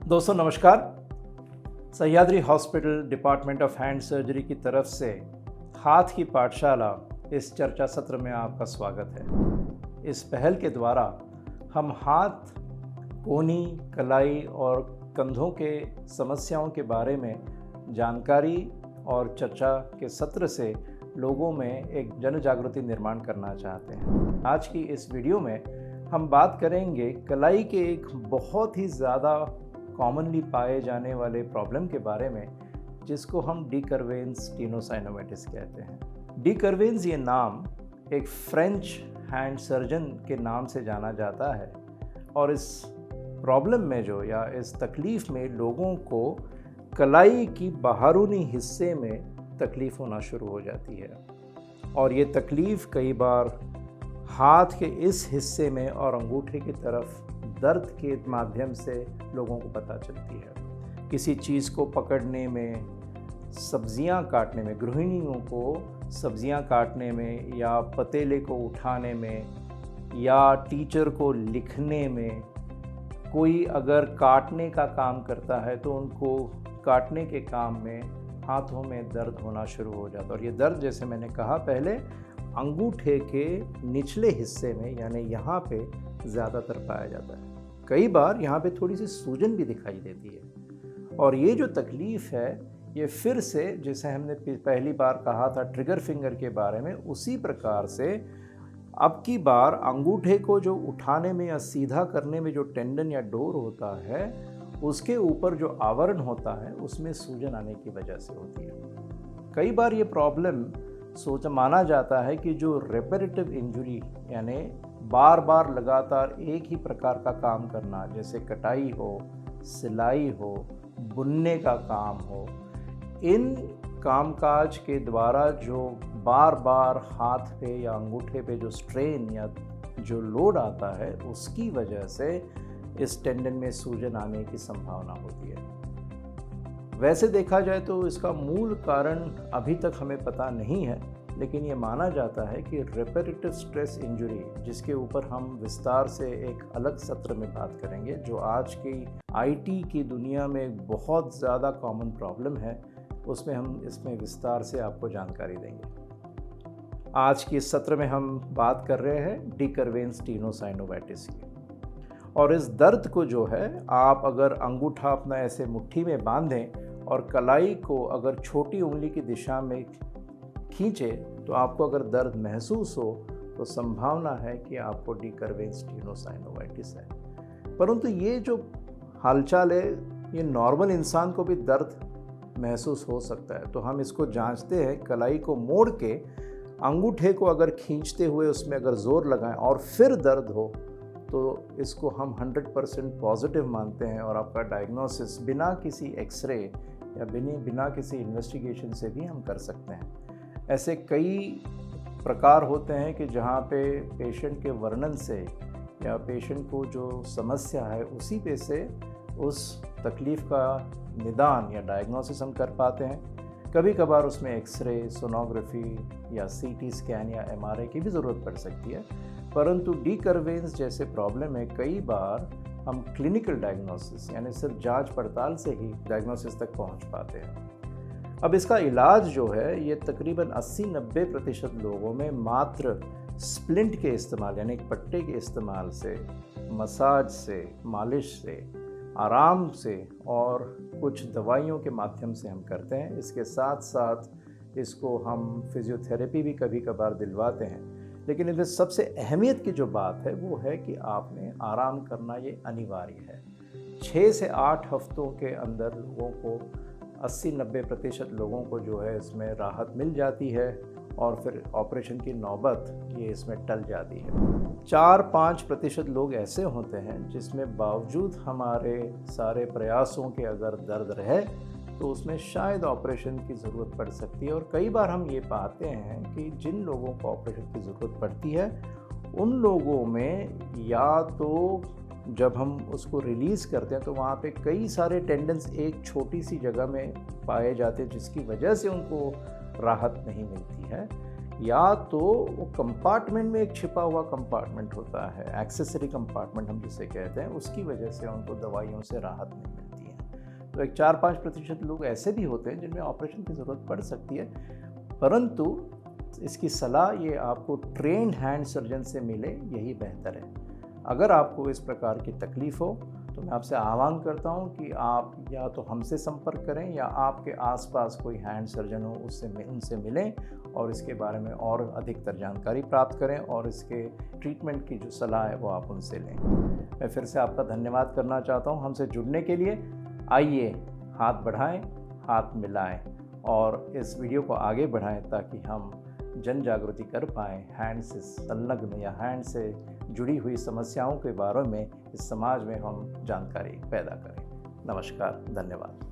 दोस्तों नमस्कार। Sahyadri hospital department of hand surgery की तरफ से हाथ की पाठशाला इस चर्चा सत्र में आपका स्वागत है। इस पहल के द्वारा हम हाथ, कोहनी, कलाई और कंधों के समस्याओं के बारे में जानकारी और चर्चा के सत्र से लोगों में एक जन जागृति निर्माण करना चाहते हैं। आज की इस वीडियो में हम बात करेंगे कलाई के एक बहुत ही ज़्यादा कॉमनली पाए जाने वाले प्रॉब्लम के बारे में, जिसको हम डी कर्वेन्स स्टेनोसाइनोमाइटिस कहते हैं। डी कर्वेन्स ये नाम एक फ्रेंच हैंड सर्जन के नाम से जाना जाता है और इस प्रॉब्लम में इस तकलीफ़ में लोगों को कलाई की बाहरूनी हिस्से में तकलीफ़ होना शुरू हो जाती है और ये तकलीफ़ कई बार हाथ के इस हिस्से में और अंगूठे की तरफ दर्द के माध्यम से लोगों को पता चलती है। किसी चीज़ को पकड़ने में, सब्जियां काटने में, गृहिणियों को सब्जियां काटने में या पतीले को उठाने में या टीचर को लिखने में, कोई अगर काटने का काम करता है तो उनको काटने के काम में हाथों में दर्द होना शुरू हो जाता है। और ये दर्द, जैसे मैंने कहा पहले, अंगूठे के निचले हिस्से में यानी यहाँ पे ज़्यादातर पाया जाता है। कई बार यहाँ पे थोड़ी सी सूजन भी दिखाई देती है और ये जो तकलीफ़ है ये फिर से, जैसे हमने पहली बार कहा था ट्रिगर फिंगर के बारे में, उसी प्रकार से अब की बार अंगूठे को जो उठाने में या सीधा करने में जो टेंडन या डोर होता है उसके ऊपर जो आवरण होता है उसमें सूजन आने की वजह से होती है। कई बार ये प्रॉब्लम माना जाता है कि जो रेपेरेटिव इंजरी यानी बार बार लगातार एक ही प्रकार का काम करना, जैसे कटाई हो, सिलाई हो, बुनने का काम हो, इन कामकाज के द्वारा जो बार बार हाथ पे या अंगूठे पे जो स्ट्रेन या जो लोड आता है उसकी वजह से इस टेंडन में सूजन आने की संभावना होती है। वैसे देखा जाए तो इसका मूल कारण अभी तक हमें पता नहीं है, लेकिन ये माना जाता है कि रेपेरेटिव स्ट्रेस इंजरी, जिसके ऊपर हम विस्तार से एक अलग सत्र में बात करेंगे, जो आज की आईटी की दुनिया में एक बहुत ज़्यादा कॉमन प्रॉब्लम है, उसमें हम इसमें विस्तार से आपको जानकारी देंगे। आज की इस सत्र में हम बात कर रहे हैं डी कर्वेन्स स्टेनोसाइनोमाइटिस की। और इस दर्द को जो है, आप अगर अंगूठा अपना ऐसे मुट्ठी में बांधें और कलाई को अगर छोटी उंगली की दिशा में खींचें तो आपको अगर दर्द महसूस हो तो संभावना है कि आपको डी कर्वेन्स स्टेनोसाइनोमाइटिस है। परंतु ये जो हालचाल है, ये नॉर्मल इंसान को भी दर्द महसूस हो सकता है। तो हम इसको जांचते हैं, कलाई को मोड़ के अंगूठे को अगर खींचते हुए उसमें अगर ज़ोर लगाएं और फिर दर्द हो तो इसको हम 100% पॉजिटिव मानते हैं और आपका डायग्नोसिस बिना किसी एक्सरे या बिना किसी इन्वेस्टिगेशन से भी हम कर सकते हैं। ऐसे कई प्रकार होते हैं कि जहाँ पे पेशेंट के वर्णन से या पेशेंट को जो समस्या है उसी पे से उस तकलीफ़ का निदान या डायग्नोसिस हम कर पाते हैं। कभी कभार उसमें एक्सरे, सोनोग्राफी या सीटी स्कैन या एमआरआई की भी ज़रूरत पड़ सकती है। परंतु डी कर्वेन्स जैसे प्रॉब्लम है, कई बार हम क्लिनिकल डायग्नोसिस यानी सिर्फ जांच पड़ताल से ही डायग्नोसिस तक पहुंच पाते हैं। अब इसका इलाज जो है, ये तकरीबन 80-90% लोगों में मात्र स्प्लिंट के इस्तेमाल यानी एक पट्टे के इस्तेमाल से, मसाज से, मालिश से, आराम से और कुछ दवाइयों के माध्यम से हम करते हैं। इसके साथ साथ इसको हम फिजियोथेरेपी भी कभी कभार दिलवाते हैं। लेकिन इसमें सबसे अहमियत की जो बात है वो है कि आपने आराम करना ये अनिवार्य है। 6 से 8 हफ्तों के अंदर लोगों को 80-90% लोगों को जो है इसमें राहत मिल जाती है और फिर ऑपरेशन की नौबत ये इसमें टल जाती है। 4-5% लोग ऐसे होते हैं जिसमें बावजूद हमारे सारे प्रयासों के अगर दर्द रहे तो उसमें शायद ऑपरेशन की ज़रूरत पड़ सकती है। और कई बार हम ये पाते हैं कि जिन लोगों को ऑपरेशन की ज़रूरत पड़ती है उन लोगों में या तो जब हम उसको रिलीज़ करते हैं तो वहाँ पे कई सारे टेंडेंस एक छोटी सी जगह में पाए जाते हैं, जिसकी वजह से उनको राहत नहीं मिलती है, या तो वो कंपार्टमेंट में एक छिपा हुआ कंपार्टमेंट होता है, एक्सेसरी कंपार्टमेंट हम जिसे कहते हैं, उसकी वजह से उनको दवाइयों से राहत नहीं मिलती है। तो एक 4-5% लोग ऐसे भी होते हैं जिनमें ऑपरेशन की ज़रूरत पड़ सकती है, परंतु इसकी सलाह ये आपको ट्रेन्ड हैंड सर्जन से मिले, यही बेहतर है। अगर आपको इस प्रकार की तकलीफ़ हो तो मैं आपसे आह्वान करता हूं कि आप या तो हमसे संपर्क करें या आपके आसपास कोई हैंड सर्जन हो उनसे मिलें और इसके बारे में और अधिकतर जानकारी प्राप्त करें और इसके ट्रीटमेंट की जो सलाह है वो आप उनसे लें। मैं फिर से आपका धन्यवाद करना चाहता हूं हमसे जुड़ने के लिए। आइए हाथ बढ़ाएं, हाथ मिलाएं और इस वीडियो को आगे बढ़ाएं ताकि हम जन जागृति कर पाएँ हैंड से संलग्न या हैंड से जुड़ी हुई समस्याओं के बारे में इस समाज में हम जानकारी पैदा करें। नमस्कार, धन्यवाद।